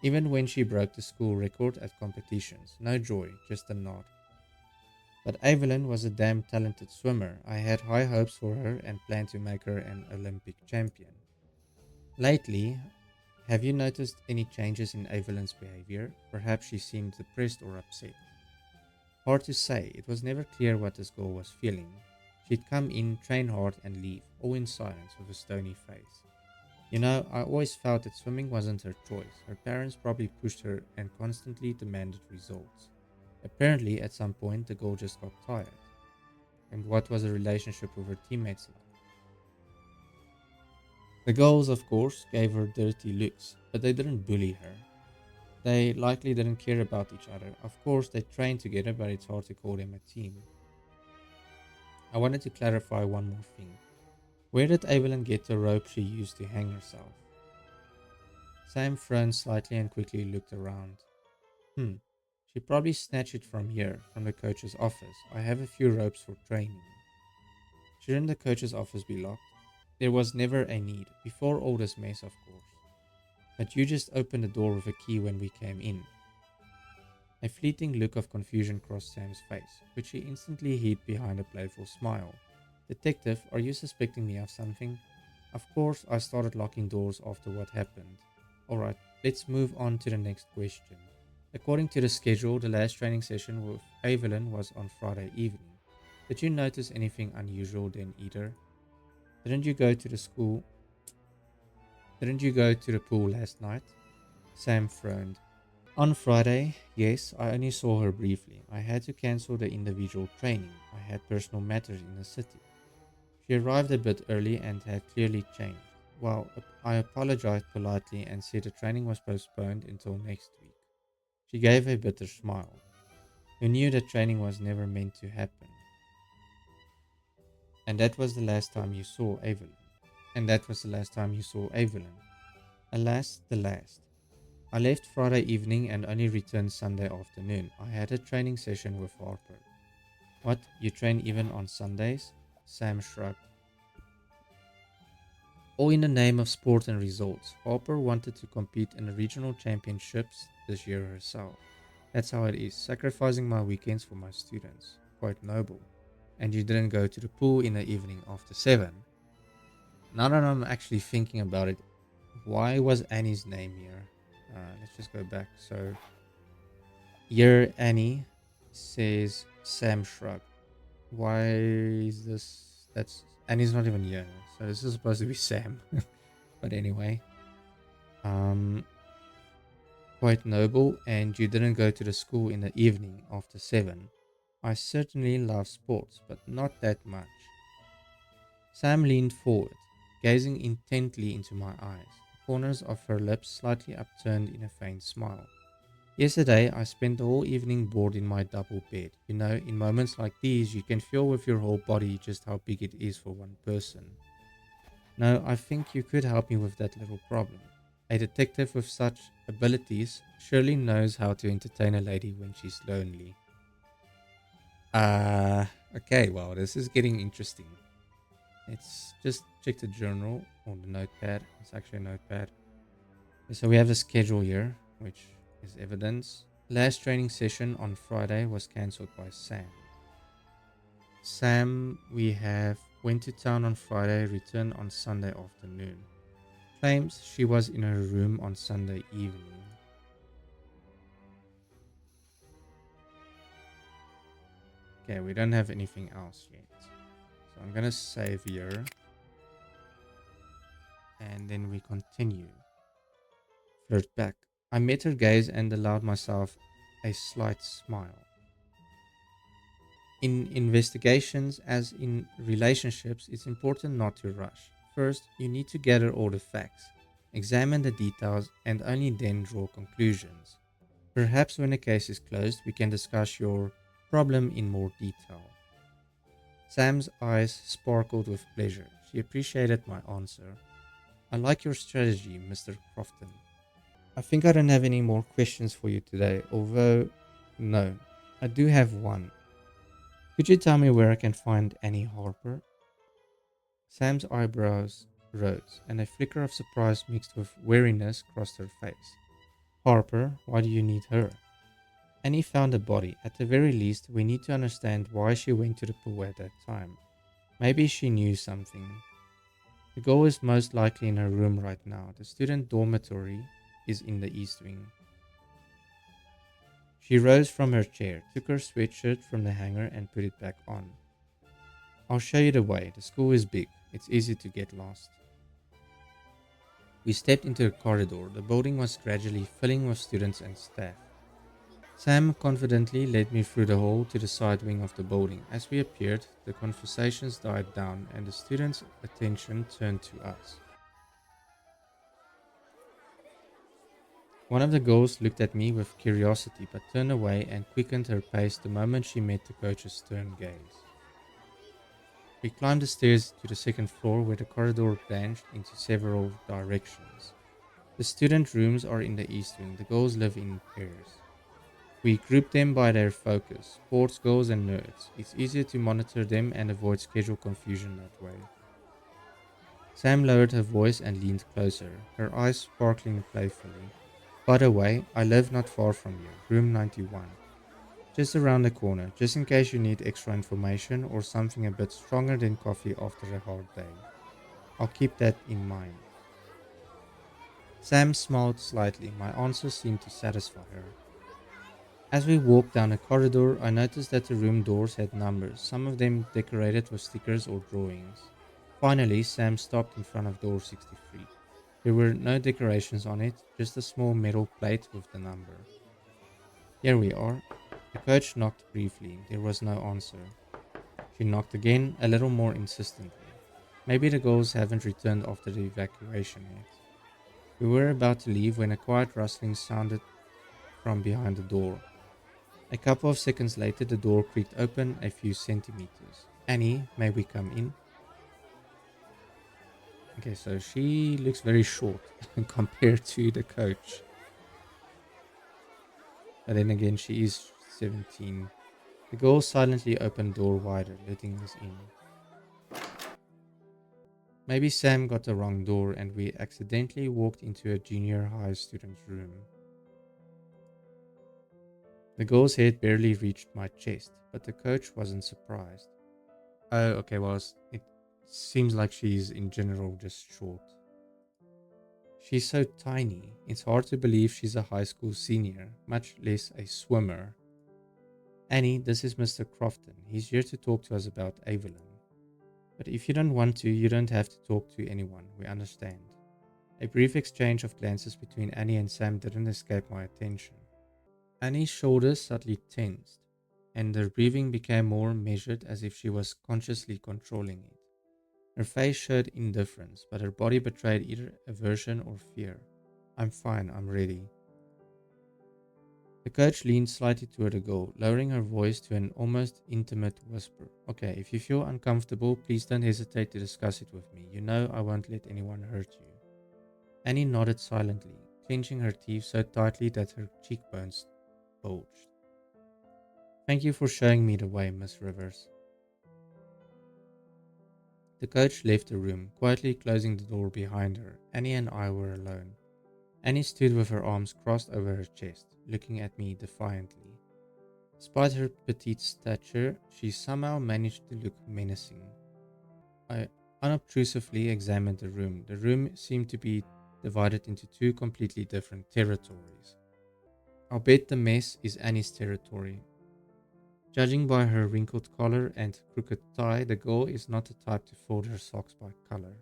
Even when she broke the school record at competitions, no joy, just a nod. But Evelyn was a damn talented swimmer. I had high hopes for her and planned to make her an Olympic champion. Lately, have you noticed any changes in Evelyn's behavior? Perhaps she seemed depressed or upset. Hard to say, it was never clear what this girl was feeling. She'd come in, train hard, and leave, all in silence with a stony face. You know, I always felt that swimming wasn't her choice. Her parents probably pushed her and constantly demanded results. Apparently, at some point, the girl just got tired. And what was her relationship with her teammates like? The girls, of course, gave her dirty looks, but they didn't bully her. They likely didn't care about each other. Of course, they trained together, but it's hard to call them a team. I wanted to clarify one more thing. Where did Evelyn get the rope she used to hang herself? Sam frowned slightly and quickly looked around. Hmm, she probably snatched it from here, from the coach's office. I have a few ropes for training. Shouldn't the coach's office be locked? There was never a need, before all this mess, of course. But you just opened the door with a key when we came in. A fleeting look of confusion crossed Sam's face, which he instantly hid behind a playful smile. Detective, are you suspecting me of something? Of course, I started locking doors after what happened. Alright, let's move on to the next question. According to the schedule, the last training session with Evelyn was on Friday evening. Did you notice anything unusual then either? Didn't you go to the school? Didn't you go to the pool last night? Sam frowned. On Friday, yes, I only saw her briefly. I had to cancel the individual training. I had personal matters in the city. She arrived a bit early and had clearly changed. Well, I apologized politely and said the training was postponed until next week. She gave a bitter smile. You knew that training was never meant to happen. And that was the last time you saw Evelyn. And that was the last time you saw Evelyn. Alas, the last. I left Friday evening and only returned Sunday afternoon. I had a training session with Harper. What, you train even on Sundays? Sam shrugged. All in the name of sport and results. Harper wanted to compete in the regional championships this year herself. That's how it is, sacrificing my weekends for my students. Quite noble. And you didn't go to the pool in the evening after 7. Now that I'm actually thinking about it, why was Annie's name here? Let's just go back. So, here Annie says Sam shrug. Why is this? That's Annie's not even here. So this is supposed to be Sam. But anyway, um, quite noble. And you didn't go to the school in the evening after 7. I certainly love sports, but not that much. Sam leaned forward, gazing intently into my eyes, the corners of her lips slightly upturned in a faint smile. Yesterday, I spent the whole evening bored in my double bed. You know, in moments like these, you can feel with your whole body just how big it is for one person. No, I think you could help me with that little problem. A detective with such abilities surely knows how to entertain a lady when she's lonely. Uh, okay, well, this is getting interesting. Let's just check the journal or the notepad. It's actually a notepad. So we have a schedule here, which is evidence. Last training session on Friday was cancelled by Sam. Sam, we have went to town on Friday, returned on Sunday afternoon. Claims she was in her room on Sunday evening. Okay, we don't have anything else yet. So I'm gonna save here and then we continue. Flirt back. I met her gaze and allowed myself a slight smile. In investigations, as in relationships, it's important not to rush. First, you need to gather all the facts, examine the details, and only then draw conclusions. Perhaps when the case is closed, we can discuss your problem in more detail. Sam's eyes sparkled with pleasure. She appreciated my answer. I like your strategy, Mr. Crofton. I think I don't have any more questions for you today, although, no, I do have one. Could you tell me where I can find Annie Harper? Sam's eyebrows rose, and a flicker of surprise mixed with weariness crossed her face. Harper, why do you need her? Annie found a body. At the very least, we need to understand why she went to the pool at that time. Maybe she knew something. The girl is most likely in her room right now. The student dormitory is in the east wing. She rose from her chair, took her sweatshirt from the hanger, and put it back on. I'll show you the way. The school is big. It's easy to get lost. We stepped into a corridor. The building was gradually filling with students and staff. Sam confidently led me through the hall to the side wing of the building. As we appeared, the conversations died down and the students' attention turned to us. One of the girls looked at me with curiosity but turned away and quickened her pace the moment she met the coach's stern gaze. We climbed the stairs to the second floor where the corridor branched into several directions. The student rooms are in the east wing. The girls live in pairs. We group them by their focus, sports girls and nerds. It's easier to monitor them and avoid schedule confusion that way. Sam lowered her voice and leaned closer, her eyes sparkling playfully. By the way, I live not far from you, room 91. Just around the corner, just in case you need extra information or something a bit stronger than coffee after a hard day. I'll keep that in mind. Sam smiled slightly. My answer seemed to satisfy her. As we walked down a corridor, I noticed that the room doors had numbers, some of them decorated with stickers or drawings. Finally, Sam stopped in front of door 63. There were no decorations on it, just a small metal plate with the number. Here we are. The coach knocked briefly. There was no answer. She knocked again, a little more insistently. Maybe the girls haven't returned after the evacuation yet. We were about to leave when a quiet rustling sounded from behind the door. A couple of seconds later, the door creaked open a few centimeters. Annie, may we come in? Okay, so she looks very short compared to the coach. But then again, she is 17. The girl silently opened the door wider, letting us in. Maybe Sam got the wrong door and we accidentally walked into a junior high student's room. The girl's head barely reached my chest, but the coach wasn't surprised. Oh, okay, well, it seems like she's in general just short. She's so tiny, it's hard to believe she's a high school senior, much less a swimmer. Annie, this is Mr. Crofton. He's here to talk to us about Evelyn. But if you don't want to, you don't have to talk to anyone. We understand. A brief exchange of glances between Annie and Sam didn't escape my attention. Annie's shoulders suddenly tensed, and her breathing became more measured as if she was consciously controlling it. Her face showed indifference, but her body betrayed either aversion or fear. I'm fine, I'm ready. The coach leaned slightly toward the girl, lowering her voice to an almost intimate whisper. Okay, if you feel uncomfortable, please don't hesitate to discuss it with me. You know I won't let anyone hurt you. Annie nodded silently, clenching her teeth so tightly that her cheekbones bulged. Thank you for showing me the way, Miss Rivers. The coach left the room, quietly closing the door behind her. Annie and I were alone. Annie stood with her arms crossed over her chest, looking at me defiantly. Despite her petite stature, she somehow managed to look menacing. I unobtrusively examined the room. The room seemed to be divided into two completely different territories. I'll bet the mess is Annie's territory. Judging by her wrinkled collar and crooked tie, the girl is not the type to fold her socks by color.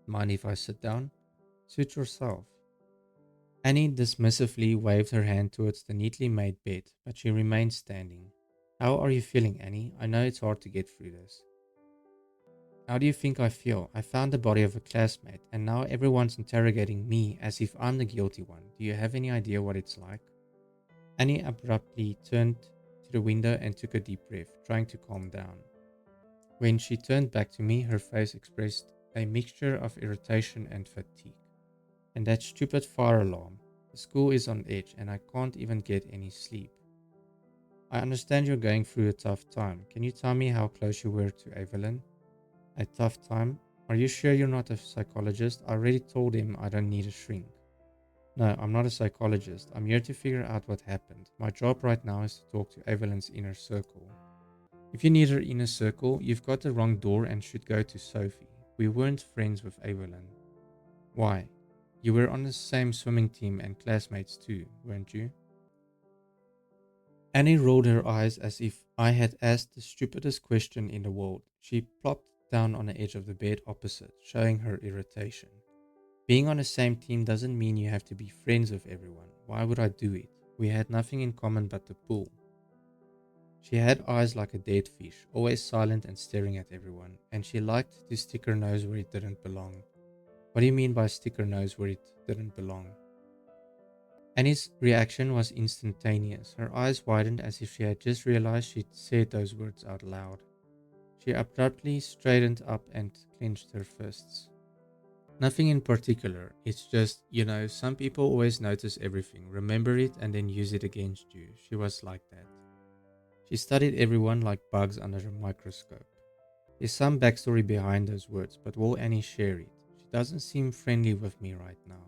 Mind if I sit down? Suit yourself. Annie dismissively waved her hand towards the neatly made bed, but she remained standing. How are you feeling, Annie? I know it's hard to get through this. How do you think I feel? I found the body of a classmate, and now everyone's interrogating me as if I'm the guilty one. Do you have any idea what it's like? Annie abruptly turned to the window and took a deep breath, trying to calm down. When she turned back to me, her face expressed a mixture of irritation and fatigue. And that stupid fire alarm. The school is on edge and I can't even get any sleep. I understand you're going through a tough time. Can you tell me how close you were to Evelyn? A tough time? Are you sure you're not a psychologist? I already told him I don't need a shrink. No, I'm not a psychologist. I'm here to figure out what happened. My job right now is to talk to Evelyn's inner circle. If you need her inner circle, you've got the wrong door and should go to Sophie. We weren't friends with Evelyn. Why? You were on the same swimming team and classmates too, weren't you? Annie rolled her eyes as if I had asked the stupidest question in the world. She plopped down on the edge of the bed opposite, showing her irritation. Being on the same team doesn't mean you have to be friends with everyone. Why would I do it? We had nothing in common but the pool. She had eyes like a dead fish, always silent and staring at everyone, and she liked to stick her nose where it didn't belong. What do you mean by stick her nose where it didn't belong? Annie's reaction was instantaneous. Her eyes widened as if she had just realized she'd said those words out loud. She abruptly straightened up and clenched her fists. Nothing in particular. It's just, some people always notice everything, remember it, and then use it against you. She was like that. She studied everyone like bugs under a microscope. There's some backstory behind those words, but will Annie share it? She doesn't seem friendly with me right now.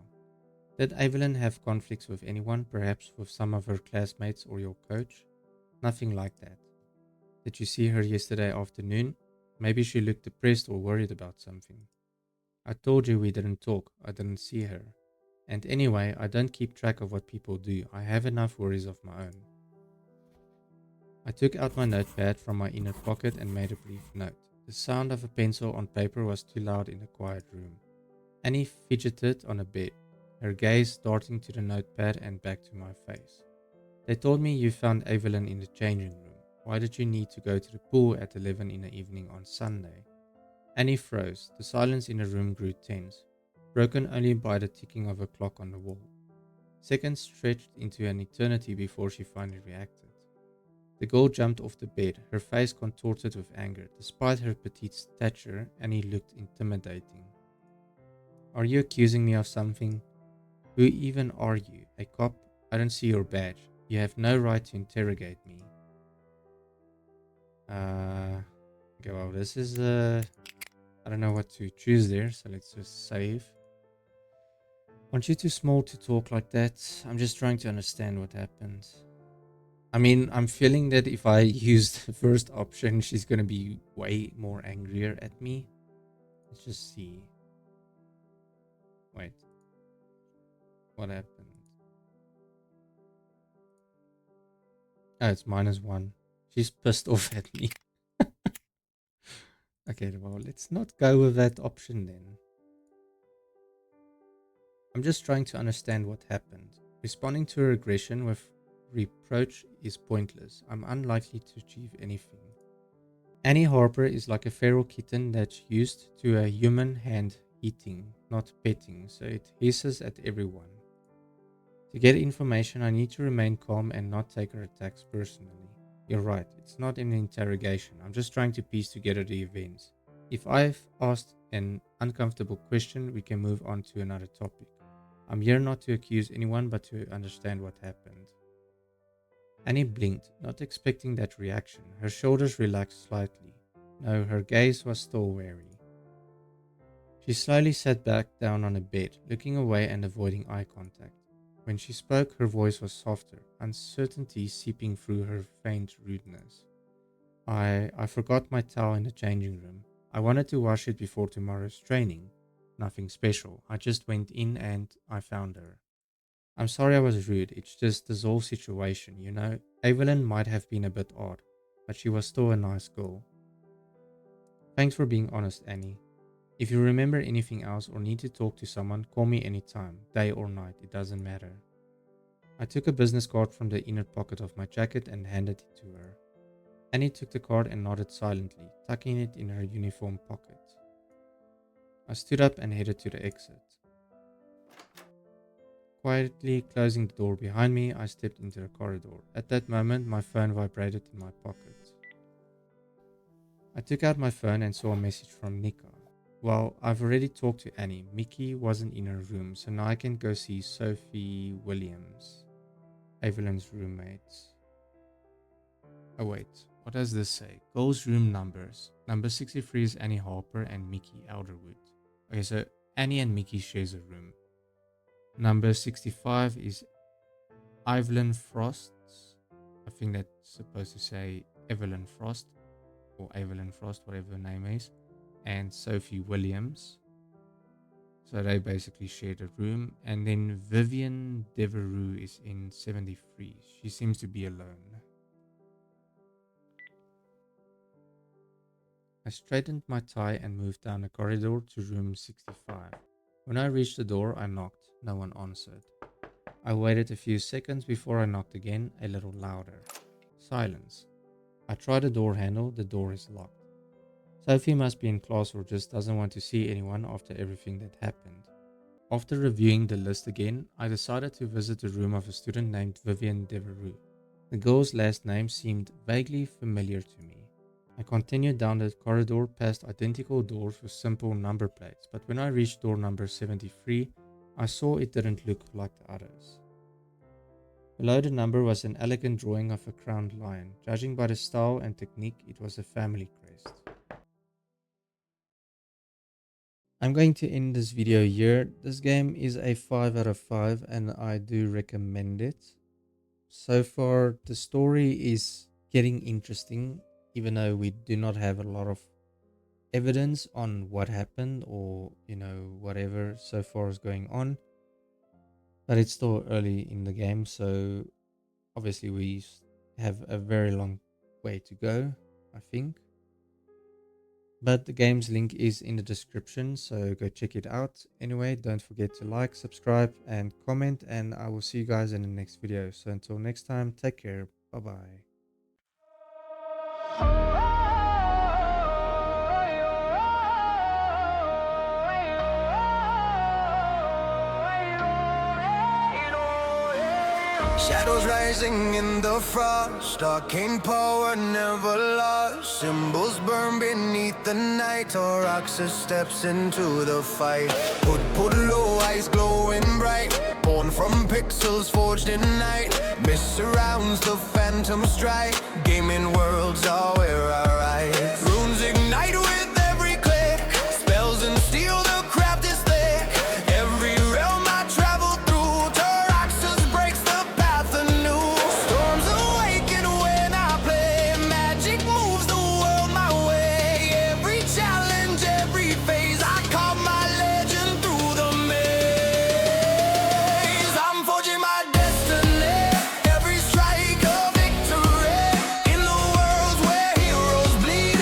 Did Evelyn have conflicts with anyone, perhaps with some of her classmates or your coach? Nothing like that. Did you see her yesterday afternoon? Maybe she looked depressed or worried about something. I told you we didn't talk. I didn't see her. And anyway, I don't keep track of what people do. I have enough worries of my own. I took out my notepad from my inner pocket and made a brief note. The sound of a pencil on paper was too loud in a quiet room. Annie fidgeted on a bed, her gaze darting to the notepad and back to my face. They told me you found Evelyn in the changing room. Why did you need to go to the pool at 11 in the evening on Sunday? Annie froze. The silence in the room grew tense, broken only by the ticking of a clock on the wall. Seconds stretched into an eternity before she finally reacted. The girl jumped off the bed, her face contorted with anger. Despite her petite stature, Annie looked intimidating. Are you accusing me of something? Who even are you? A cop? I don't see your badge. You have no right to interrogate me. Okay, well, this is, I don't know what to choose there, so let's just save. Aren't you too small to talk like that? I'm just trying to understand what happened. I mean, I'm feeling that if I use the first option, she's gonna be way more angrier at me. Let's just see. Wait. What happened? Oh, it's -1. She's pissed off at me. Okay, well, let's not go with that option then. I'm just trying to understand what happened. Responding to her aggression with reproach is pointless. I'm unlikely to achieve anything. Annie Harper is like a feral kitten that's used to a human hand eating, not petting, so it hisses at everyone. To get information, I need to remain calm and not take her attacks personally. You're right, it's not an interrogation. I'm just trying to piece together the events. If I've asked an uncomfortable question, we can move on to another topic. I'm here not to accuse anyone but to understand what happened. Annie blinked, not expecting that reaction. Her shoulders relaxed slightly. No, her gaze was still wary. She slowly sat back down on a bed, looking away and avoiding eye contact. When she spoke, her voice was softer, uncertainty seeping through her faint rudeness. I forgot my towel in the changing room. I wanted to wash it before tomorrow's training. Nothing special. I just went in and I found her. I'm sorry I was rude. It's just this whole situation, you know. Evelyn might have been a bit odd, but she was still a nice girl. Thanks for being honest, Annie. If you remember anything else or need to talk to someone, call me anytime, day or night, it doesn't matter. I took a business card from the inner pocket of my jacket and handed it to her. Annie took the card and nodded silently, tucking it in her uniform pocket. I stood up and headed to the exit. Quietly closing the door behind me, I stepped into the corridor. At that moment, my phone vibrated in my pocket. I took out my phone and saw a message from Nika. Well, I've already talked to Annie. Mickey wasn't in her room, so now I can go see Sophie Williams, Evelyn's roommates. Oh wait, what does this say? Girls' room numbers. Number 63 is Annie Harper and Mickey Elderwood. Okay, so Annie and Mickey shares a room. Number 65 is Evelyn Frost. I think that's supposed to say Evelyn Frost or Evelyn Frost, whatever her name is. And Sophie Williams. So they basically shared a room. And then Vivian Devereux is in 73. She seems to be alone. I straightened my tie and moved down the corridor to room 65. When I reached the door, I knocked. No one answered. I waited a few seconds before I knocked again, a little louder. Silence. I tried the door handle. The door is locked. Sophie must be in class or just doesn't want to see anyone after everything that happened. After reviewing the list again, I decided to visit the room of a student named Vivian Devereux. The girl's last name seemed vaguely familiar to me. I continued down the corridor past identical doors with simple number plates, but when I reached door number 73, I saw it didn't look like the others. Below the number was an elegant drawing of a crowned lion. Judging by the style and technique, it was a family crest. I'm going to end this video here. This game is a 5 out of 5 and I do recommend it. So far, the story is getting interesting, even though we do not have a lot of evidence on what happened or, whatever so far is going on. But it's still early in the game, so obviously we have a very long way to go, I think. But the game's link is in the description, so go check it out. Anyway, don't forget to like, subscribe, and comment, and I will see you guys in the next video. So until next time, take care. Bye-bye. Shadows rising in the frost, arcane power never lost. Symbols burn beneath the night. Tauraxus steps into the fight. Put low, eyes glowing bright. Born from pixels forged in night. Mist surrounds the phantom strike. Gaming worlds are where I ride. Runes ignite with every click. Spells and steel, the craft is thick. Every realm I travel through, Tauraxus breaks the path anew. Storms awaken when I play. Magic moves the world my way. Every challenge, every phase, I carve my legend through the maze. I'm forging my destiny. Every strike a victory. In the worlds where heroes bleed,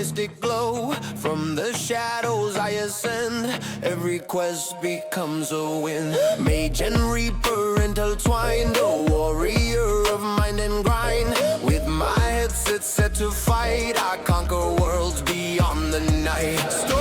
mystic glow. From the shadows I ascend, every quest becomes a win. Mage and Reaper intertwined, a warrior of mind and grind. With my headset set to fight, I conquer worlds beyond the night.